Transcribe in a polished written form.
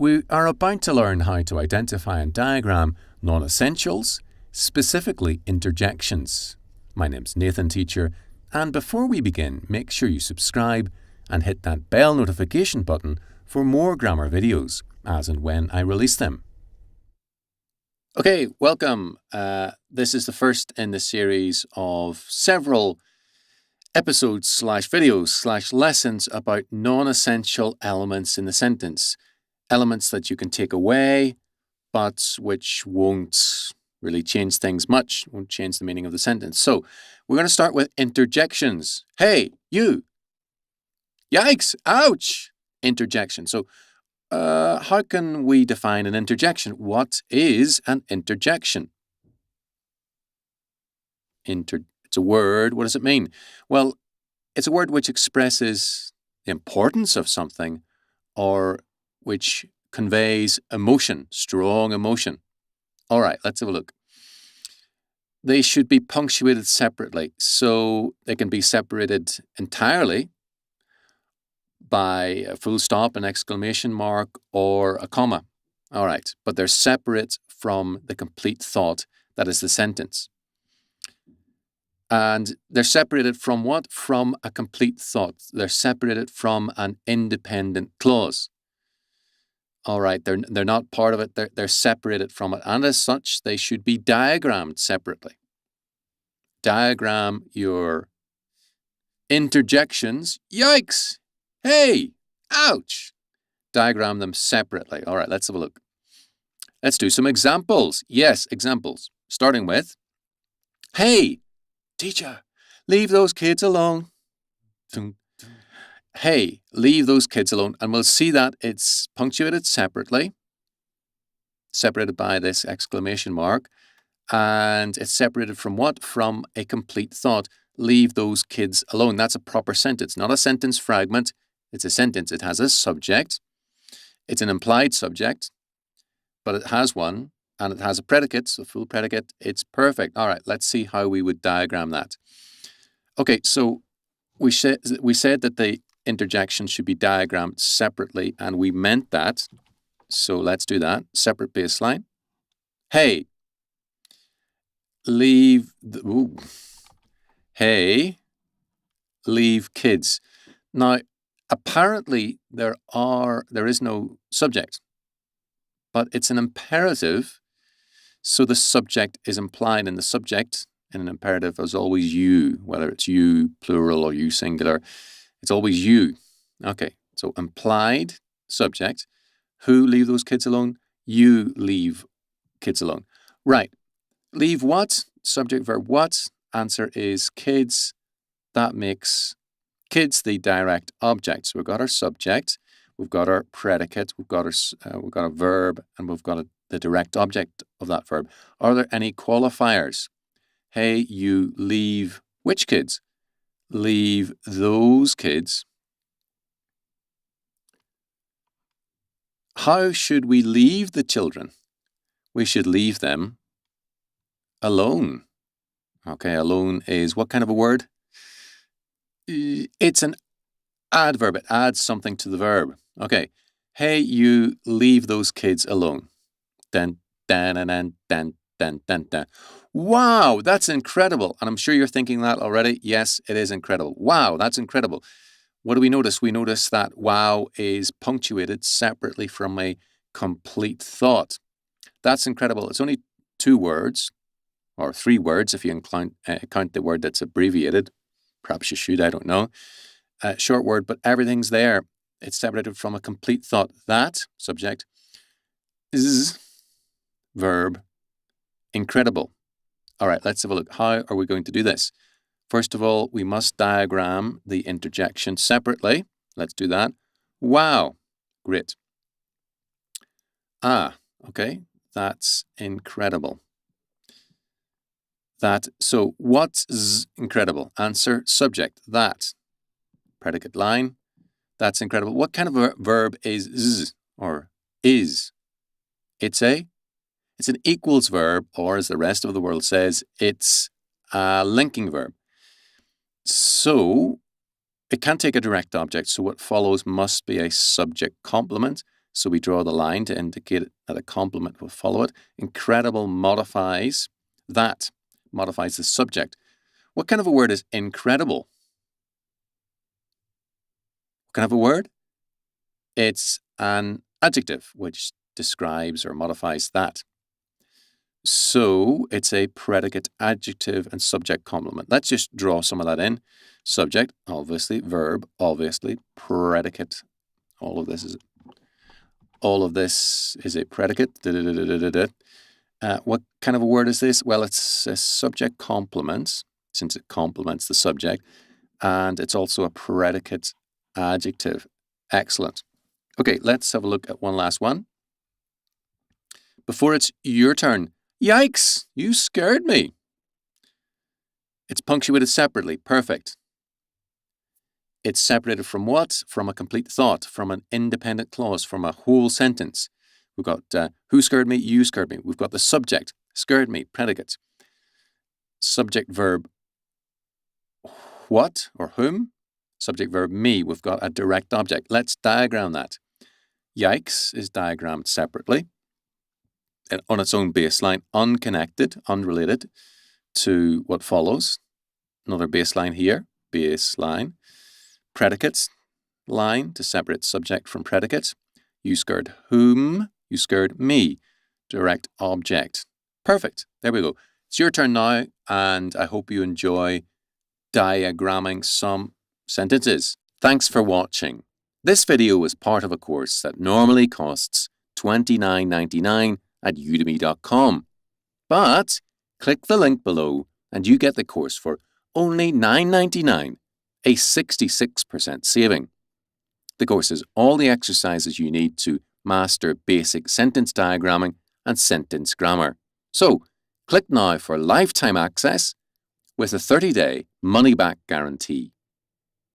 We are about to learn how to identify and diagram non-essentials, specifically interjections. My name's Nathan, teacher, and before we begin, make sure you subscribe and hit that bell notification button for more grammar videos, as and when I release them. Okay, welcome. This is the first in the series of several episodes / videos / lessons about non-essential elements in the sentence. Elements that you can take away, but which won't really change things much, won't change the meaning of the sentence. So we're going to start with interjections. Hey, you. Yikes, ouch. Interjection. So how can we define an interjection? What is an interjection? It's a word. What does it mean? Well, it's a word which expresses the importance of something or which conveys emotion, strong emotion. All right, let's have a look. They should be punctuated separately. So they can be separated entirely by a full stop, an exclamation mark, or a comma. All right, but they're separate from the complete thought that is the sentence. And they're separated from what? From a complete thought. They're separated from an independent clause. All right, they're not part of it. They're separated from it. And as such, they should be diagrammed separately. Diagram your interjections. Yikes! Hey! Ouch! Diagram them separately. All right, let's have a look. Let's do some examples. Yes, examples. Starting with, hey, teacher, leave those kids alone. Hey, leave those kids alone. And we'll see that it's punctuated separately, separated by this exclamation mark. And it's separated from what? From a complete thought. Leave those kids alone. That's a proper sentence, not a sentence fragment. It's a sentence. It has a subject. It's an implied subject, but it has one. And it has a predicate, so full predicate. It's perfect. All right, let's see how we would diagram that. Okay, so we said that the interjection should be diagrammed separately, and we meant that. So let's do that. Separate baseline. Hey, leave Hey, leave kids. Now, apparently there is no subject, but it's an imperative. So the subject is implied, and the subject in an imperative is always you, whether it's you plural or you singular. It's always you. Okay, so implied subject. Who leave those kids alone? You leave kids alone. Right. Leave what? Subject, verb, what? Answer is kids. That makes kids the direct object. So we've got our subject, we've got our predicate, we've got a verb, and we've got the direct object of that verb. Are there any qualifiers? Hey, you leave which kids? Leave those kids. How should we leave the children? We should leave them alone. Okay, alone is what kind of a word? It's an adverb. It adds something to the verb. Okay, hey, you leave those kids alone. Dun, dun, dun, dun, dun, dun, dun, dun. Wow, that's incredible. And I'm sure you're thinking that already. Yes, it is incredible. Wow, that's incredible. What do we notice? We notice that wow is punctuated separately from a complete thought. That's incredible. It's only 2 words, or 3 words if you count the word that's abbreviated. Perhaps you should, I don't know. Short word, but everything's there. It's separated from a complete thought. That, subject, is verb, incredible. All right, let's have a look. How are we going to do this? First of all, we must diagram the interjection separately. Let's do that. Wow, great. Ah, okay, that's incredible. So what's incredible? Answer, subject, that. Predicate line, that's incredible. What kind of a verb is z or is? It's an equals verb, or as the rest of the world says, it's a linking verb. So it can't take a direct object, so what follows must be a subject complement. So we draw the line to indicate that a complement will follow it. Incredible modifies that, modifies the subject. What kind of a word is incredible? What kind of a word? It's an adjective which describes or modifies that. So it's a predicate, adjective, and subject complement. Let's just draw some of that in. Subject, obviously. Verb, obviously. Predicate. All of this is a predicate. What kind of a word is this? Well, it's a subject complement, since it complements the subject, and it's also a predicate adjective. Excellent. Okay, let's have a look at one last one. Before it's your turn. Yikes, you scared me. It's punctuated separately. Perfect. It's separated from what? From a complete thought, from an independent clause, from a whole sentence. We've got who scared me? You scared me. We've got the subject, scared me, predicate. Subject verb what or whom? Subject verb me. We've got a direct object. Let's diagram that. Yikes is diagrammed separately and on its own baseline, unconnected, unrelated to what follows. Another baseline here, baseline. Predicates, line to separate subject from predicate. You scared whom? You scared me. Direct object. Perfect. There we go. It's your turn now, and I hope you enjoy diagramming some sentences. Thanks for watching. This video is part of a course that normally costs $29.99 at udemy.com. But click the link below and you get the course for only $9.99, a 66% saving. The course has all the exercises you need to master basic sentence diagramming and sentence grammar. So, click now for lifetime access with a 30-day money-back guarantee.